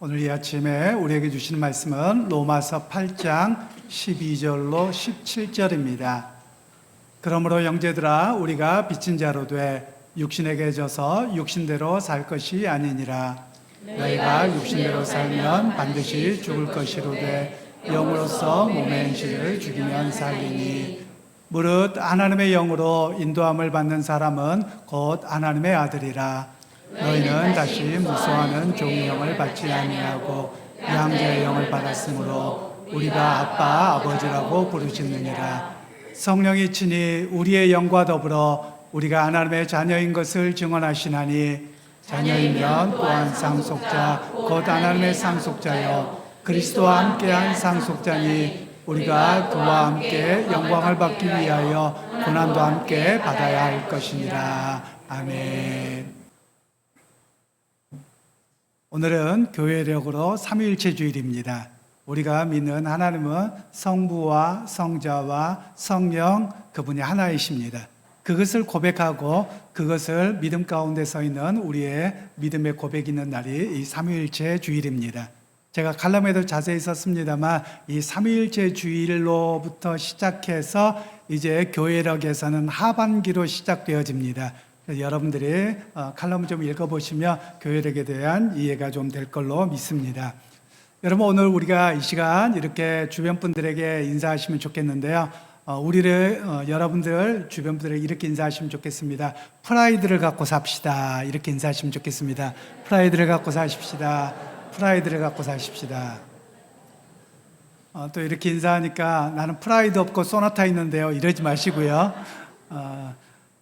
오늘 이 아침에 우리에게 주신 말씀은 로마서 8장 12절로 17절입니다. 그러므로 형제들아 우리가 빚진 자로 돼 육신에게 져서 육신대로 살 것이 아니니라. 너희가 육신대로 살면 반드시 죽을 것이로되 영으로서 몸의 행실을 죽이면 살리니. 무릇 하나님의 영으로 인도함을 받는 사람은 곧 하나님의 아들이라. 너희는 다시 무수하는 종의 영을 받지 아니하고 양자의 영을 받았으므로 우리가 아빠 아버지라고 부르짖느니라. 성령이 친히 우리의 영과 더불어 우리가 하나님의 자녀인 것을 증언하시나니 자녀이면 또한 상속자 곧 하나님의 상속자여 그리스도와 함께한 상속자니 우리가 그와 함께 영광을 받기 위하여 고난도 함께 받아야 할 것이니라. 아멘. 오늘은 교회력으로 삼위일체 주일입니다. 우리가 믿는 하나님은 성부와 성자와 성령 그분이 하나이십니다. 그것을 고백하고 그것을 믿음 가운데 서 있는 우리의 믿음의 고백이 있는 날이 이 삼위일체 주일입니다. 제가 칼럼에도 자세히 썼습니다만 이 삼위일체 주일로부터 시작해서 이제 교회력에서는 하반기로 시작되어집니다. 여러분들이 칼럼을 좀 읽어보시면 교회력에 대한 이해가 좀 될 걸로 믿습니다. 여러분 오늘 우리가 이 시간 이렇게 주변 분들에게 인사하시면 좋겠는데요. 여러분들 주변 분들에게 이렇게 인사하시면 좋겠습니다. 프라이드를 갖고 삽시다. 이렇게 인사하시면 좋겠습니다. 프라이드를 갖고 사십시다. 프라이드를 갖고 사십시다. 또 이렇게 인사하니까 나는 프라이드 없고 소나타 있는데요. 이러지 마시고요.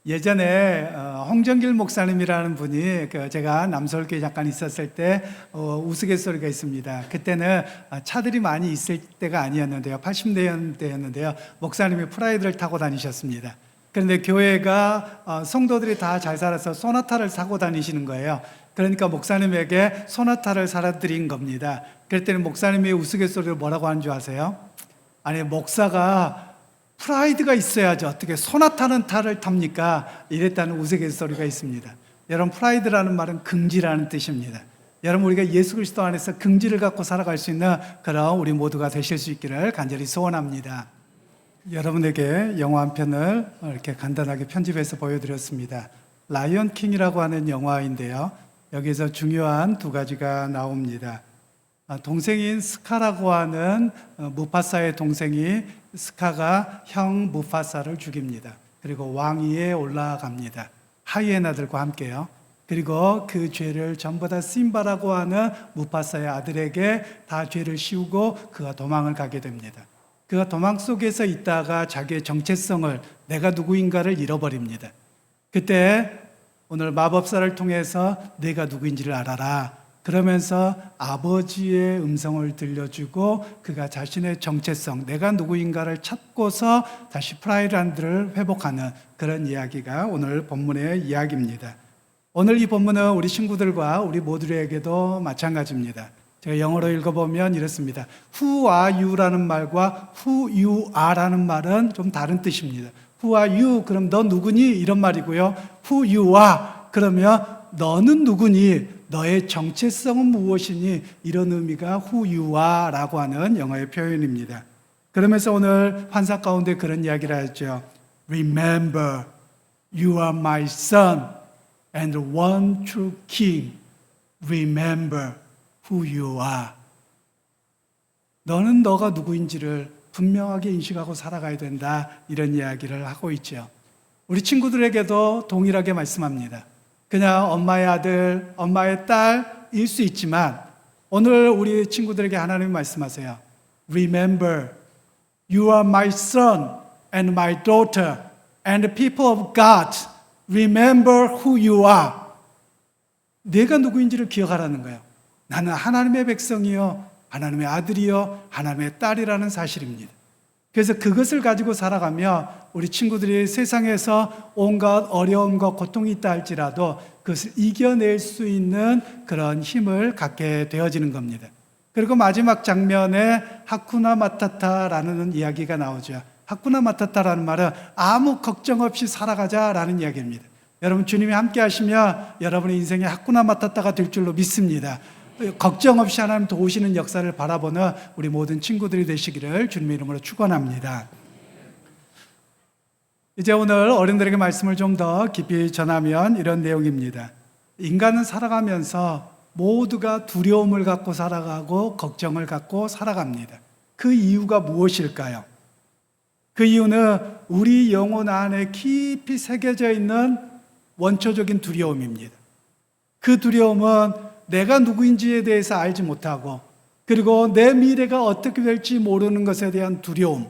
예전에 홍정길 목사님이라는 분이 제가 남서울교회 잠깐 있었을 때 우스갯소리가 있습니다. 그때는 차들이 많이 있을 때가 아니었는데요. 80년대였는데요. 목사님이 프라이드를 타고 다니셨습니다. 그런데 교회가 성도들이 다 잘 살아서 소나타를 사고 다니시는 거예요. 그러니까 목사님에게 소나타를 사다 드린 겁니다. 그랬더니 목사님이 우스갯소리로 뭐라고 하는 줄 아세요? 아니 목사가 프라이드가 있어야지 어떻게 소나타는 타를 탑니까? 이랬다는 우스갯소리가 있습니다. 여러분 프라이드라는 말은 긍지라는 뜻입니다. 여러분 우리가 예수 그리스도 안에서 긍지를 갖고 살아갈 수 있는 그런 우리 모두가 되실 수 있기를 간절히 소원합니다. 여러분에게 영화 한 편을 이렇게 간단하게 편집해서 보여드렸습니다. 라이언 킹이라고 하는 영화인데요. 여기서 중요한 두 가지가 나옵니다. 동생인 스카라고 하는 무파사의 동생이 스카가 형 무파사를 죽입니다. 그리고 왕위에 올라갑니다. 하이에나들과 함께요. 그리고 그 죄를 전부 다 심바라고 하는 무파사의 아들에게 다 죄를 씌우고 그가 도망을 가게 됩니다. 그가 도망 속에서 있다가 자기의 정체성을 내가 누구인가를 잃어버립니다. 그때 오늘 마법사를 통해서 내가 누구인지를 알아라. 그러면서 아버지의 음성을 들려주고 그가 자신의 정체성, 내가 누구인가를 찾고서 다시 프라이드를 회복하는 그런 이야기가 오늘 본문의 이야기입니다. 오늘 이 본문은 우리 친구들과 우리 모두에게도 마찬가지입니다. 제가 영어로 읽어보면 이렇습니다. Who are you라는 말과 Who you are라는 말은 좀 다른 뜻입니다. Who are you? 그럼 너 누구니? 이런 말이고요. Who you are? 그러면 너는 누구니? 너의 정체성은 무엇이니? 이런 의미가 Who you are 라고 하는 영어의 표현입니다. 그러면서 오늘 환사 가운데 그런 이야기를 하죠. Remember, you are my son and one true king. Remember who you are. 너는 너가 누구인지를 분명하게 인식하고 살아가야 된다. 이런 이야기를 하고 있죠. 우리 친구들에게도 동일하게 말씀합니다. 그냥 엄마의 아들, 엄마의 딸일 수 있지만 오늘 우리 친구들에게 하나님이 말씀하세요. Remember, you are my son and my daughter and the people of God. Remember who you are. 내가 누구인지를 기억하라는 거예요. 나는 하나님의 백성이요, 하나님의 아들이요, 하나님의 딸이라는 사실입니다. 그래서 그것을 가지고 살아가며 우리 친구들이 세상에서 온갖 어려움과 고통이 있다 할지라도 그것을 이겨낼 수 있는 그런 힘을 갖게 되어지는 겁니다. 그리고 마지막 장면에 하쿠나 마타타라는 이야기가 나오죠. 하쿠나 마타타라는 말은 아무 걱정 없이 살아가자라는 이야기입니다. 여러분 주님이 함께 하시면 여러분의 인생에 하쿠나 마타타가 될 줄로 믿습니다. 걱정 없이 하나님 도우시는 역사를 바라보는 우리 모든 친구들이 되시기를 주님의 이름으로 축원합니다. 이제 오늘 어른들에게 말씀을 좀 더 깊이 전하면 이런 내용입니다. 인간은 살아가면서 모두가 두려움을 갖고 살아가고 걱정을 갖고 살아갑니다. 그 이유가 무엇일까요? 그 이유는 우리 영혼 안에 깊이 새겨져 있는 원초적인 두려움입니다. 그 두려움은 내가 누구인지에 대해서 알지 못하고, 그리고 내 미래가 어떻게 될지 모르는 것에 대한 두려움,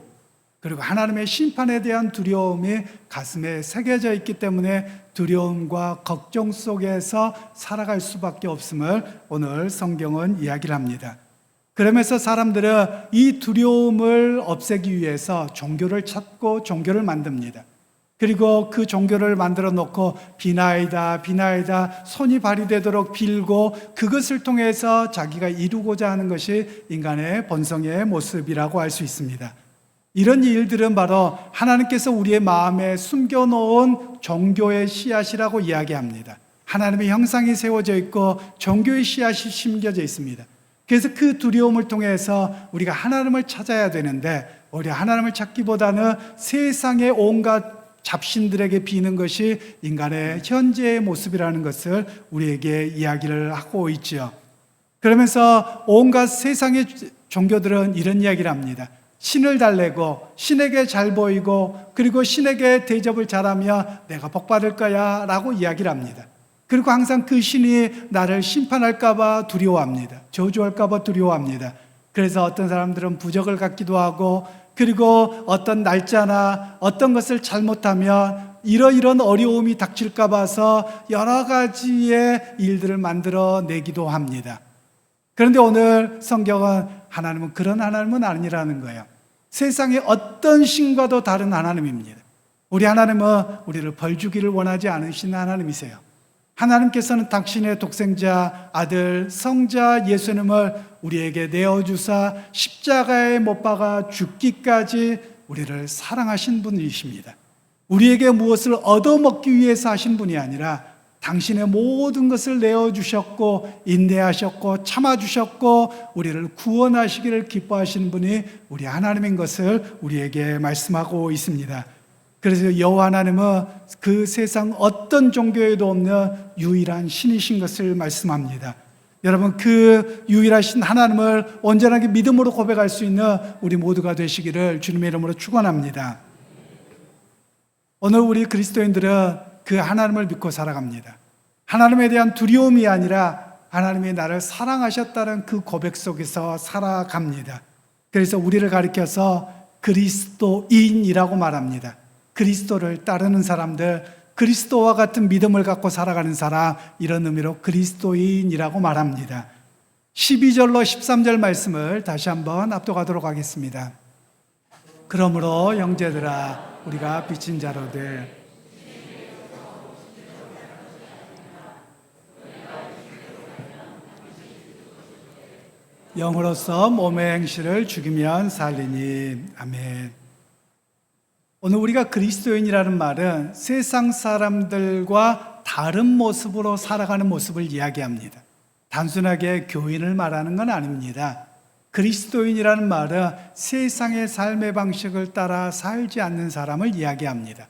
그리고 하나님의 심판에 대한 두려움이 가슴에 새겨져 있기 때문에 두려움과 걱정 속에서 살아갈 수밖에 없음을 오늘 성경은 이야기를 합니다. 그러면서 사람들은 이 두려움을 없애기 위해서 종교를 찾고 종교를 만듭니다. 그리고 그 종교를 만들어 놓고 비나이다 비나이다 손이 발휘되도록 빌고, 그것을 통해서 자기가 이루고자 하는 것이 인간의 본성의 모습이라고 할 수 있습니다. 이런 일들은 바로 하나님께서 우리의 마음에 숨겨놓은 종교의 씨앗이라고 이야기합니다. 하나님의 형상이 세워져 있고 종교의 씨앗이 심겨져 있습니다. 그래서 그 두려움을 통해서 우리가 하나님을 찾아야 되는데, 우리 하나님을 찾기보다는 세상의 온갖 잡신들에게 비는 것이 인간의 현재의 모습이라는 것을 우리에게 이야기를 하고 있죠. 그러면서 온갖 세상의 종교들은 이런 이야기를 합니다. 신을 달래고 신에게 잘 보이고, 그리고 신에게 대접을 잘하면 내가 복 받을 거야 라고 이야기를 합니다. 그리고 항상 그 신이 나를 심판할까 봐 두려워합니다. 저주할까 봐 두려워합니다. 그래서 어떤 사람들은 부적을 갖기도 하고, 그리고 어떤 날짜나 어떤 것을 잘못하면 이런 어려움이 닥칠까 봐서 여러 가지의 일들을 만들어 내기도 합니다. 그런데 오늘 성경은 하나님은 그런 하나님은 아니라는 거예요. 세상의 어떤 신과도 다른 하나님입니다. 우리 하나님은 우리를 벌 주기를 원하지 않으시는 하나님이세요. 하나님께서는 당신의 독생자 아들 성자 예수님을 우리에게 내어주사 십자가에 못 박아 죽기까지 우리를 사랑하신 분이십니다. 우리에게 무엇을 얻어먹기 위해서 하신 분이 아니라 당신의 모든 것을 내어주셨고 인내하셨고 참아주셨고 우리를 구원하시기를 기뻐하시는 분이 우리 하나님인 것을 우리에게 말씀하고 있습니다. 그래서 여호와 하나님은 그 세상 어떤 종교에도 없는 유일한 신이신 것을 말씀합니다. 여러분, 그 유일하신 하나님을 온전하게 믿음으로 고백할 수 있는 우리 모두가 되시기를 주님의 이름으로 축원합니다. 오늘 우리 그리스도인들은 그 하나님을 믿고 살아갑니다. 하나님에 대한 두려움이 아니라 하나님이 나를 사랑하셨다는 그 고백 속에서 살아갑니다. 그래서 우리를 가리켜서 그리스도인이라고 말합니다. 그리스도를 따르는 사람들, 그리스도와 같은 믿음을 갖고 살아가는 사람, 이런 의미로 그리스도인이라고 말합니다. 12절로 13절 말씀을 다시 한번 압도하도록 하겠습니다. 그러므로 형제들아, 우리가 빚진 자로들 영으로서 몸의 행실을 죽이면 살리니. 아멘. 오늘 우리가 그리스도인이라는 말은 세상 사람들과 다른 모습으로 살아가는 모습을 이야기합니다. 단순하게 교인을 말하는 건 아닙니다. 그리스도인이라는 말은 세상의 삶의 방식을 따라 살지 않는 사람을 이야기합니다.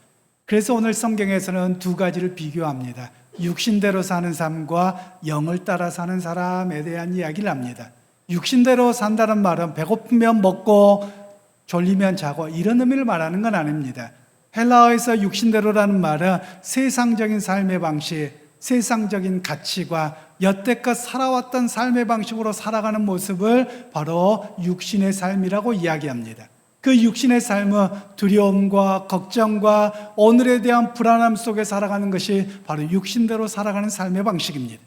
그래서 오늘 성경에서는 두 가지를 비교합니다. 육신대로 사는 삶과 영을 따라 사는 사람에 대한 이야기를 합니다. 육신대로 산다는 말은 배고프면 먹고 졸리면 자고 이런 의미를 말하는 건 아닙니다. 헬라어에서 육신대로라는 말은 세상적인 삶의 방식, 세상적인 가치관, 여태껏 살아왔던 삶의 방식으로 살아가는 모습을 바로 육신의 삶이라고 이야기합니다. 그 육신의 삶은 두려움과 걱정과 오늘에 대한 불안함 속에 살아가는 것이 바로 육신대로 살아가는 삶의 방식입니다.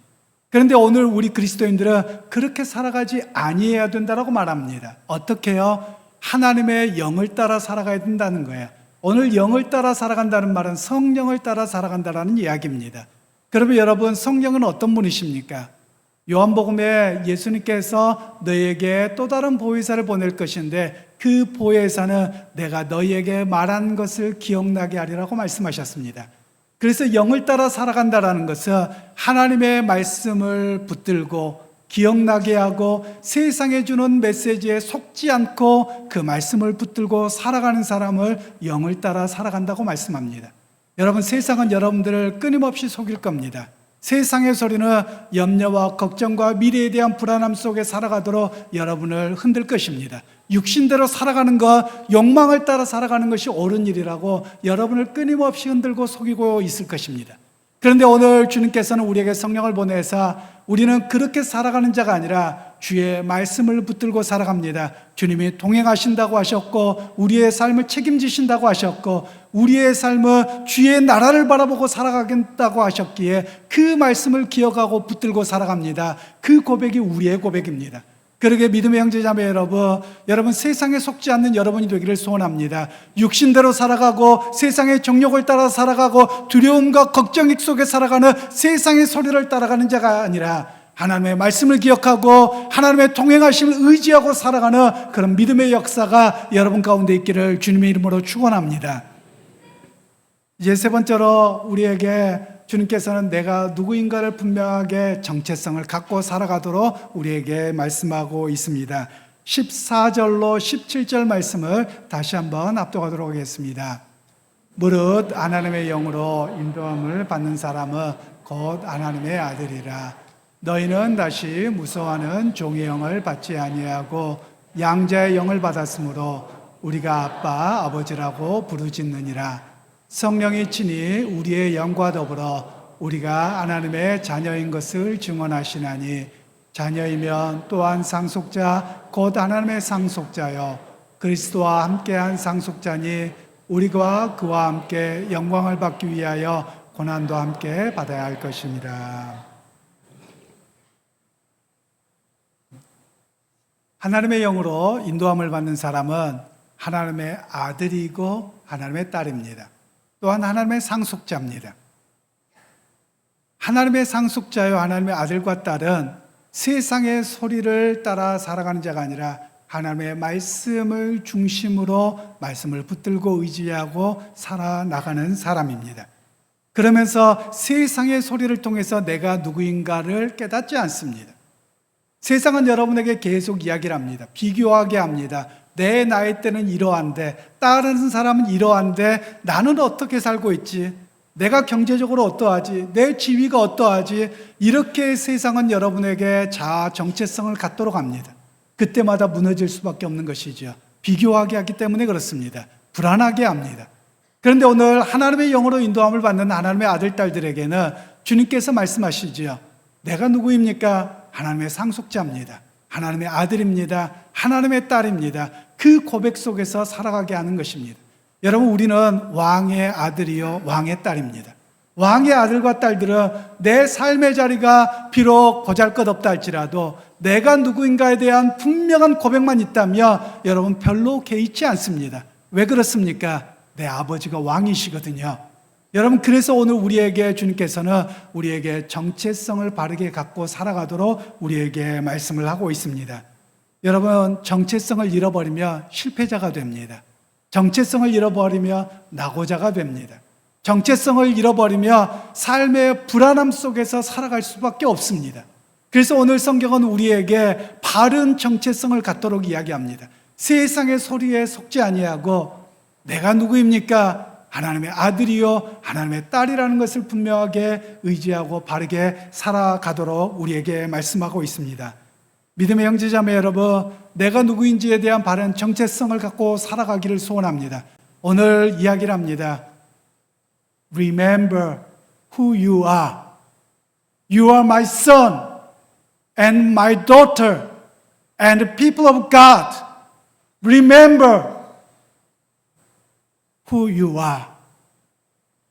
그런데 오늘 우리 그리스도인들은 그렇게 살아가지 아니해야 된다고 말합니다. 어떻게요? 하나님의 영을 따라 살아가야 된다는 거예요. 오늘 영을 따라 살아간다는 말은 성령을 따라 살아간다는 이야기입니다. 그러면 여러분, 성령은 어떤 분이십니까? 요한복음에 예수님께서 너희에게 또 다른 보혜사를 보낼 것인데 그 보혜사는 내가 너희에게 말한 것을 기억나게 하리라고 말씀하셨습니다. 그래서 영을 따라 살아간다는 것은 하나님의 말씀을 붙들고 기억나게 하고 세상에 주는 메시지에 속지 않고 그 말씀을 붙들고 살아가는 사람을 영을 따라 살아간다고 말씀합니다. 여러분, 세상은 여러분들을 끊임없이 속일 겁니다. 세상의 소리는 염려와 걱정과 미래에 대한 불안함 속에 살아가도록 여러분을 흔들 것입니다. 육신대로 살아가는 것, 욕망을 따라 살아가는 것이 옳은 일이라고 여러분을 끊임없이 흔들고 속이고 있을 것입니다. 그런데 오늘 주님께서는 우리에게 성령을 보내사 우리는 그렇게 살아가는 자가 아니라 주의 말씀을 붙들고 살아갑니다. 주님이 동행하신다고 하셨고 우리의 삶을 책임지신다고 하셨고 우리의 삶은 주의 나라를 바라보고 살아가겠다고 하셨기에 그 말씀을 기억하고 붙들고 살아갑니다. 그 고백이 우리의 고백입니다. 그러게 믿음의 형제자매 여러분 세상에 속지 않는 여러분이 되기를 소원합니다. 육신대로 살아가고 세상의 정욕을 따라 살아가고 두려움과 걱정 속에 살아가는 세상의 소리를 따라가는 자가 아니라 하나님의 말씀을 기억하고 하나님의 통행하심을 의지하고 살아가는 그런 믿음의 역사가 여러분 가운데 있기를 주님의 이름으로 축원합니다. 이제 세 번째로 우리에게 주님께서는 내가 누구인가를 분명하게 정체성을 갖고 살아가도록 우리에게 말씀하고 있습니다. 14절로 17절 말씀을 다시 한번 압도하도록 하겠습니다. 무릇 하나님의 영으로 인도함을 받는 사람은 곧 하나님의 아들이라. 너희는 다시 무서워하는 종의 영을 받지 아니하고 양자의 영을 받았으므로 우리가 아빠 아버지라고 부르짖느니라. 성령이 친히 우리의 영과 더불어 우리가 하나님의 자녀인 것을 증언하시나니 자녀이면 또한 상속자 곧 하나님의 상속자여 그리스도와 함께한 상속자니 우리가 그와 함께 영광을 받기 위하여 고난도 함께 받아야 할 것입니다. 하나님의 영으로 인도함을 받는 사람은 하나님의 아들이고 하나님의 딸입니다. 또한 하나님의 상속자입니다. 하나님의 상속자요 하나님의 아들과 딸은 세상의 소리를 따라 살아가는 자가 아니라 하나님의 말씀을 중심으로 말씀을 붙들고 의지하고 살아나가는 사람입니다. 그러면서 세상의 소리를 통해서 내가 누구인가를 깨닫지 않습니다. 세상은 여러분에게 계속 이야기를 합니다. 비교하게 합니다. 내 나이 때는 이러한데 다른 사람은 이러한데 나는 어떻게 살고 있지? 내가 경제적으로 어떠하지? 내 지위가 어떠하지? 이렇게 세상은 여러분에게 자아 정체성을 갖도록 합니다. 그때마다 무너질 수밖에 없는 것이죠. 비교하게 하기 때문에 그렇습니다. 불안하게 합니다. 그런데 오늘 하나님의 영으로 인도함을 받는 하나님의 아들, 딸들에게는 주님께서 말씀하시죠. 내가 누구입니까? 하나님의 상속자입니다. 하나님의 아들입니다. 하나님의 딸입니다. 그 고백 속에서 살아가게 하는 것입니다. 여러분, 우리는 왕의 아들이요 왕의 딸입니다. 왕의 아들과 딸들은 내 삶의 자리가 비록 보잘것없다 할지라도 내가 누구인가에 대한 분명한 고백만 있다면 여러분 별로 개의치 않습니다. 왜 그렇습니까? 내 아버지가 왕이시거든요. 여러분, 그래서 오늘 우리에게 주님께서는 우리에게 정체성을 바르게 갖고 살아가도록 우리에게 말씀을 하고 있습니다. 여러분, 정체성을 잃어버리면 실패자가 됩니다. 정체성을 잃어버리면 낙오자가 됩니다. 정체성을 잃어버리면 삶의 불안함 속에서 살아갈 수밖에 없습니다. 그래서 오늘 성경은 우리에게 바른 정체성을 갖도록 이야기합니다. 세상의 소리에 속지 아니하고 내가 누구입니까? 하나님의 아들이요 하나님의 딸이라는 것을 분명하게 의지하고 바르게 살아가도록 우리에게 말씀하고 있습니다. 믿음의 형제자매 여러분, 내가 누구인지에 대한 바른 정체성을 갖고 살아가기를 소원합니다. 오늘 이야기를 합니다. Remember who you are. You are my son and my daughter and the people of God. Remember who you are.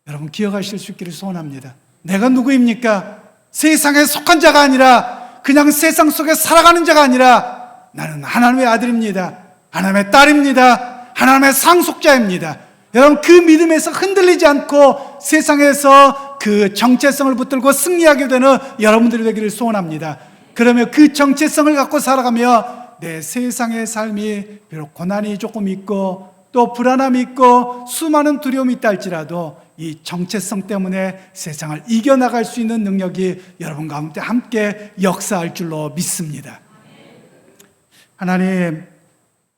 여러분 기억하실 수 있기를 소원합니다. 내가 누구입니까? 세상에 속한 자가 아니라 그냥 세상 속에 살아가는 자가 아니라 나는 하나님의 아들입니다. 하나님의 딸입니다. 하나님의 상속자입니다. 여러분 그 믿음에서 흔들리지 않고 세상에서 그 정체성을 붙들고 승리하게 되는 여러분들이 되기를 소원합니다. 그러면 그 정체성을 갖고 살아가며 내 세상의 삶이 비록 고난이 조금 있고 또 불안함이 있고 수많은 두려움이 있다 할지라도 이 정체성 때문에 세상을 이겨나갈 수 있는 능력이 여러분 가운데 함께 역사할 줄로 믿습니다. 하나님,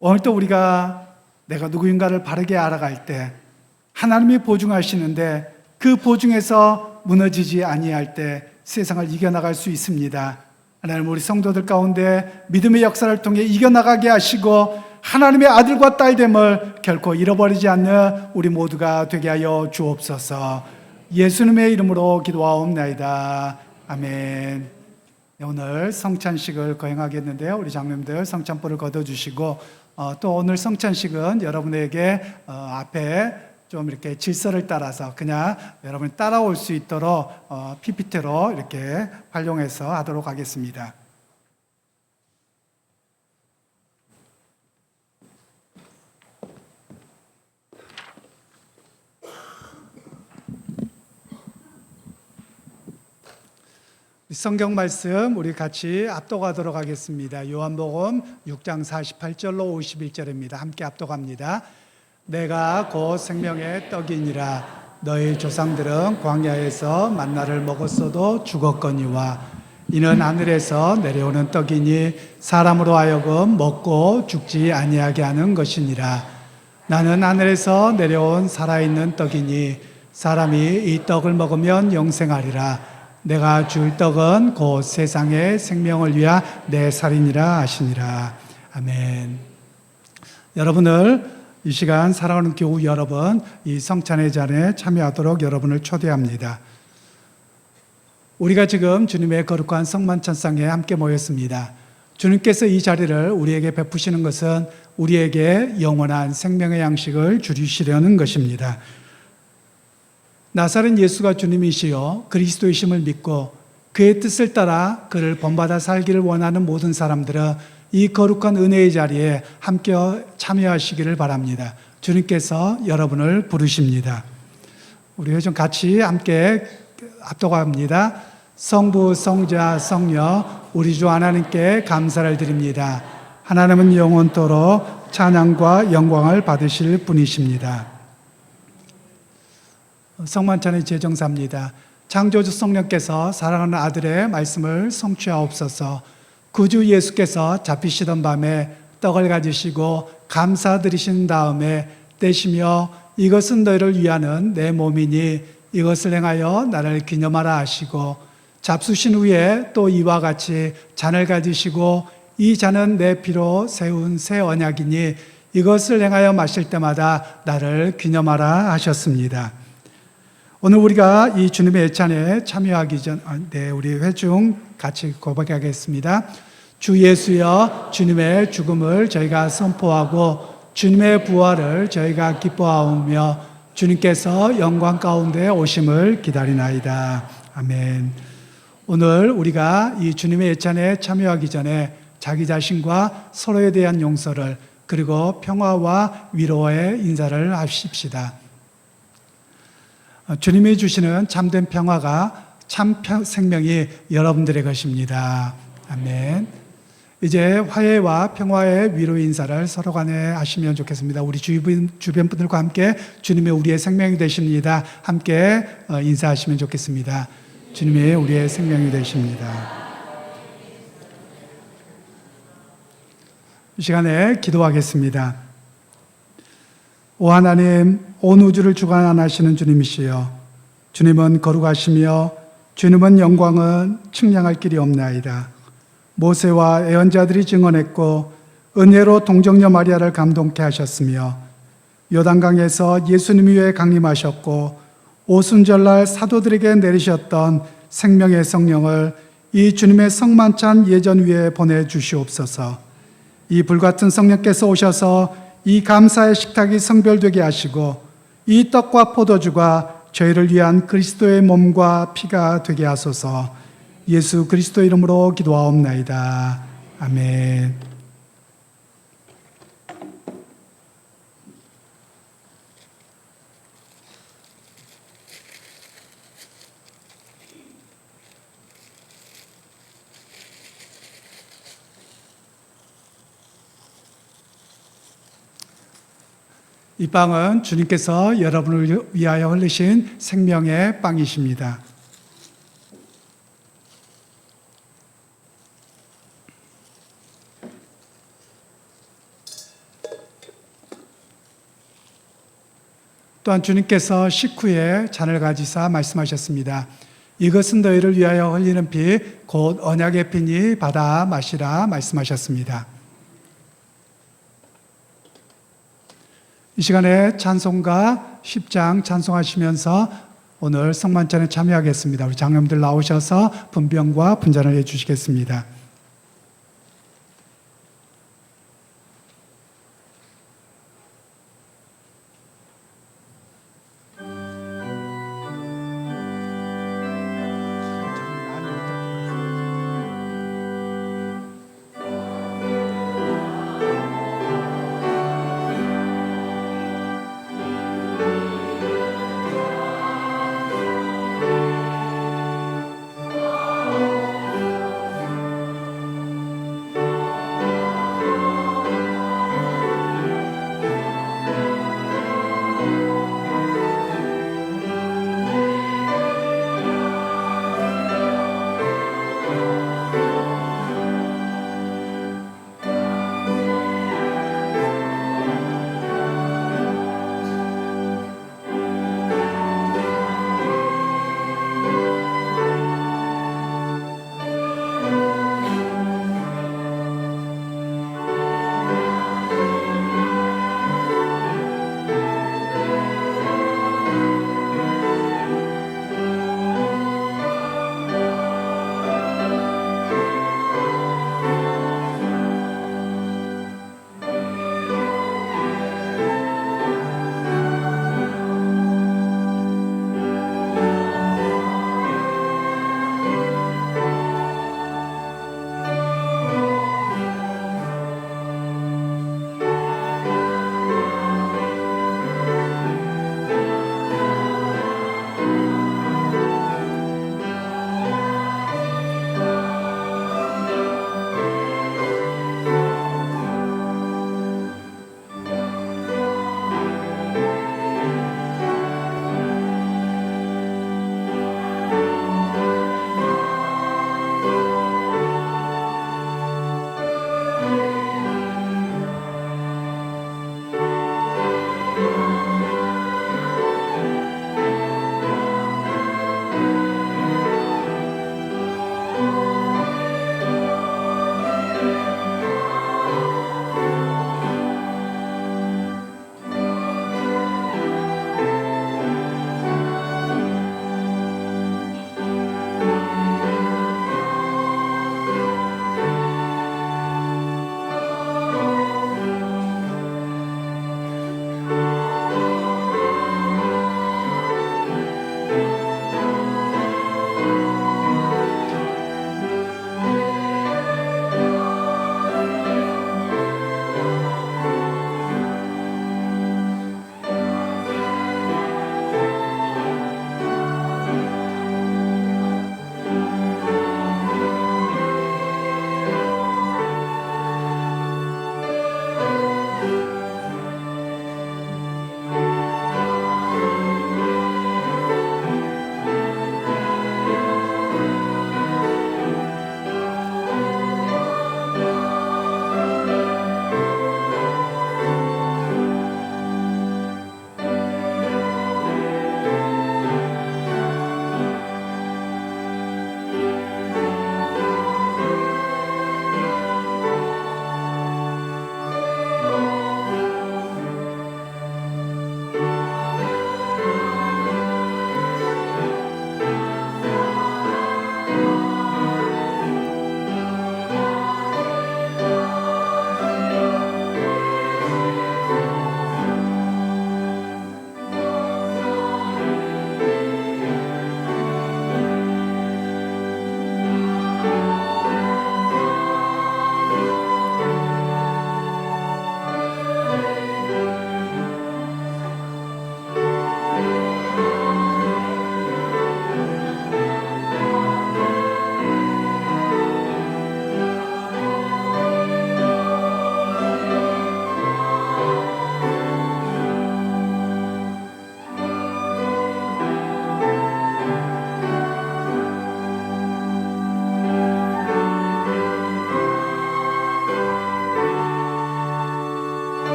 오늘도 우리가 내가 누구인가를 바르게 알아갈 때 하나님이 보증하시는데 그 보증에서 무너지지 아니할 때 세상을 이겨나갈 수 있습니다. 하나님, 우리 성도들 가운데 믿음의 역사를 통해 이겨나가게 하시고 하나님의 아들과 딸됨을 결코 잃어버리지 않는 우리 모두가 되게 하여 주옵소서. 예수님의 이름으로 기도하옵나이다. 아멘. 오늘 성찬식을 거행하겠는데요. 우리 장로님들 성찬불을 걷어주시고 또 오늘 성찬식은 여러분에게 앞에 좀 이렇게 질서를 따라서 그냥 여러분이 따라올 수 있도록 PPT로 이렇게 활용해서 하도록 하겠습니다. 성경 말씀 우리 같이 압독하도록 하겠습니다. 요한복음 6장 48절로 51절입니다. 함께 압독합니다. 내가 곧 생명의 떡이니라. 너희 조상들은 광야에서 만나를 먹었어도 죽었거니와 이는 하늘에서 내려오는 떡이니 사람으로 하여금 먹고 죽지 아니하게 하는 것이니라. 나는 하늘에서 내려온 살아있는 떡이니 사람이 이 떡을 먹으면 영생하리라. 내가 줄 떡은 곧 세상의 생명을 위한 내 살이니라 하시니라. 아멘. 여러분을 이 시간 사랑하는 교우 여러분, 이 성찬의 자리에 참여하도록 여러분을 초대합니다. 우리가 지금 주님의 거룩한 성만찬상에 함께 모였습니다. 주님께서 이 자리를 우리에게 베푸시는 것은 우리에게 영원한 생명의 양식을 주시려는 것입니다. 나사렛 예수가 주님이시요 그리스도이심을 믿고 그의 뜻을 따라 그를 본받아 살기를 원하는 모든 사람들은 이 거룩한 은혜의 자리에 함께 참여하시기를 바랍니다. 주님께서 여러분을 부르십니다. 우리 회중 같이 함께 압독합니다. 성부, 성자, 성령 우리 주 하나님께 감사를 드립니다. 하나님은 영원토록 찬양과 영광을 받으실 분이십니다. 성만찬의 제정사입니다. 창조주 성령께서 사랑하는 아들의 말씀을 성취하옵소서. 구주 예수께서 잡히시던 밤에 떡을 가지시고 감사드리신 다음에 떼시며 이것은 너희를 위하는 내 몸이니 이것을 행하여 나를 기념하라 하시고 잡수신 후에 또 이와 같이 잔을 가지시고 이 잔은 내 피로 세운 새 언약이니 이것을 행하여 마실 때마다 나를 기념하라 하셨습니다. 오늘 우리가 이 주님의 예찬에 참여하기 전에 우리 회중 같이 고백하겠습니다. 주 예수여, 주님의 죽음을 저희가 선포하고 주님의 부활을 저희가 기뻐하오며 주님께서 영광 가운데 오심을 기다리나이다. 아멘. 오늘 우리가 이 주님의 예찬에 참여하기 전에 자기 자신과 서로에 대한 용서를 그리고 평화와 위로의 인사를 하십시다. 주님이 주시는 참된 평화가 참 생명이 여러분들의 것입니다. 아멘. 이제 화해와 평화의 위로 인사를 서로 간에 하시면 좋겠습니다. 우리 주변 분들과 함께 주님의 우리의 생명이 되십니다. 함께 인사하시면 좋겠습니다. 주님의 우리의 생명이 되십니다. 이 시간에 기도하겠습니다. 오 하나님, 온 우주를 주관하시는 주님이시여, 주님은 거룩하시며 주님은 영광은 측량할 길이 없나이다. 모세와 예언자들이 증언했고 은혜로 동정녀 마리아를 감동케 하셨으며 요단강에서 예수님 위에 강림하셨고 오순절날 사도들에게 내리셨던 생명의 성령을 이 주님의 성만찬 예전 위에 보내주시옵소서. 이 불같은 성령께서 오셔서 이 감사의 식탁이 성별되게 하시고 이 떡과 포도주가 저희를 위한 그리스도의 몸과 피가 되게 하소서. 예수 그리스도 이름으로 기도하옵나이다. 아멘. 이 빵은 주님께서 여러분을 위하여 흘리신 생명의 빵이십니다. 또한 주님께서 식후에 잔을 가지사 말씀하셨습니다. 이것은 너희를 위하여 흘리는 피, 곧 언약의 피니 받아 마시라 말씀하셨습니다. 이 시간에 찬송가 10장 찬송하시면서 오늘 성만찬에 참여하겠습니다. 우리 장로님들 나오셔서 분병과 분잔을 해주시겠습니다.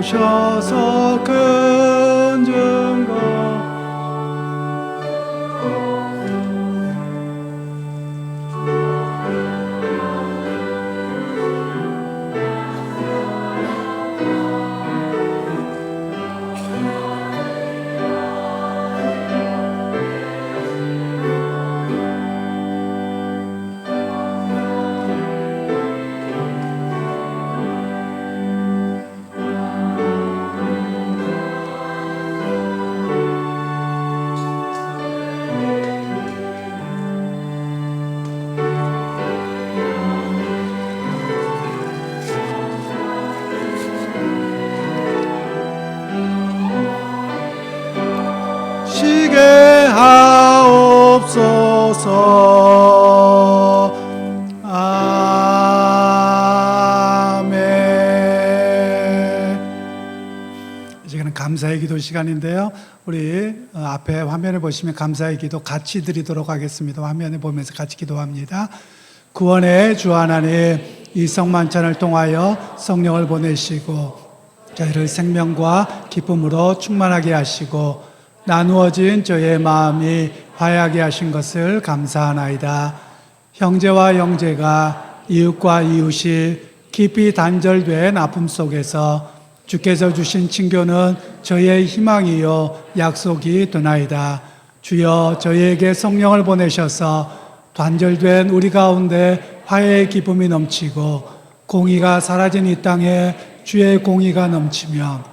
오셔서 큰 증거 시게 하옵소서. 아멘. 이제는 감사의 기도 시간인데요. 우리 앞에 화면에 보시면 감사의 기도 같이 드리도록 하겠습니다. 화면에 보면서 같이 기도합니다. 구원의 주 하나님, 이 성만찬을 통하여 성령을 보내시고 저희를 생명과 기쁨으로 충만하게 하시고 나누어진 저의 마음이 화해하게 하신 것을 감사하나이다. 형제와 형제가 이웃과 이웃이 깊이 단절된 아픔 속에서 주께서 주신 친교는 저희의 희망이요 약속이 되나이다. 주여 저희에게 성령을 보내셔서 단절된 우리 가운데 화해의 기쁨이 넘치고 공의가 사라진 이 땅에 주의 공의가 넘치며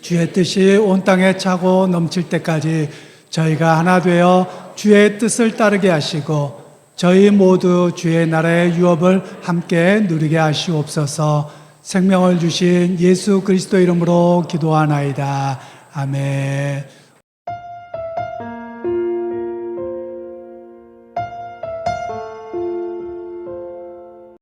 주의 뜻이 온 땅에 차고 넘칠 때까지 저희가 하나 되어 주의 뜻을 따르게 하시고 저희 모두 주의 나라의 유업을 함께 누리게 하시옵소서. 생명을 주신 예수 그리스도 이름으로 기도하나이다. 아멘.